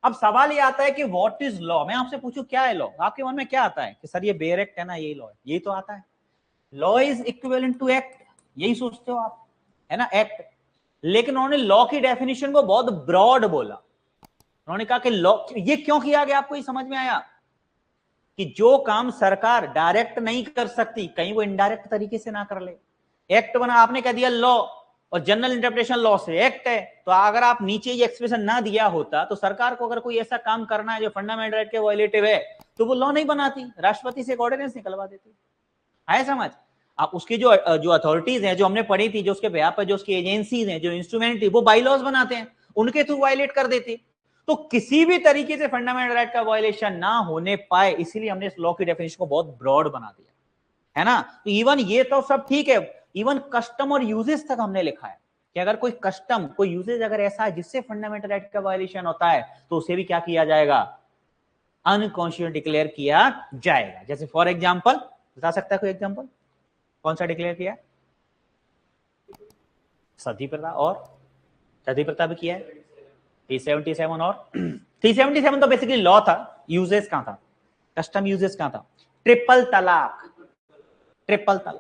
अब सवाल ये आता है कि व्हाट इज लॉ। मैं आपसे पूछूं क्या है लॉ, आपके मन में क्या आता है कि सर ये बेयर एक्ट है ना, यही लॉ है, यही तो आता है। Law is equivalent to act, यही सोचते हो आप, है ना, एक्ट। लेकिन उन्होंने लॉ की डेफिनेशन को बहुत ब्रॉड बोला। उन्होंने कहा कि लॉ, ये क्यों किया गया, आपको ये समझ में आया कि जो काम सरकार डायरेक्ट नहीं कर सकती, कहीं वो इनडायरेक्ट तरीके से ना कर ले। एक्ट बना, आपने कह दिया लॉ, और जनरल इंटरप्रिटेशन लॉ से एक्ट है, तो अगर आप नीचे ये एक्सप्रेशन ना दिया होता तो सरकार को अगर कोई ऐसा काम करना है जो फंडामेंटल राइट के वायलेटिव है, तो वो लॉ नहीं बनाती, राष्ट्रपति से एक ऑर्डिनेंस निकलवा देती। है समझ? आप उसकी जो अथॉरिटीज हैं, जो हमने पढ़ी थी, जो उसके बेहाफ पर जो उसकी एजेंसीज हैं, जो इंस्ट्रूमेंट थी, वो बाईलॉज बनाते हैं, उनके थ्रू वायलेट कर देती। तो किसी भी तरीके से फंडामेंटल राइट का वायलेशन ना होने पाए, इसीलिए हमने इस लॉ की डेफिनेशन को बहुत ब्रॉड बना दिया, है ना। तो इवन ये तो सब ठीक है, इवन कस्टम और यूजेस तक हमने लिखा है कि अगर कोई कस्टम, कोई यूजेज अगर ऐसा है जिससे फंडामेंटल राइट का वायलेशन होता है, तो उसे भी क्या किया जाएगा, अनकॉन्स्टिट्यूशनल डिक्लेयर किया जाएगा। जैसे फॉर एग्जाम्पल, बता सकता है कोई एग्जाम्पल, कौन सा डिक्लेयर किया? सती प्रथा, और सती प्रथा भी किया है 377, और 377 तो बेसिकली लॉ था, यूजेस कहां था, कस्टम यूजेस कहां था, ट्रिपल तलाक, ट्रिपल तलाक।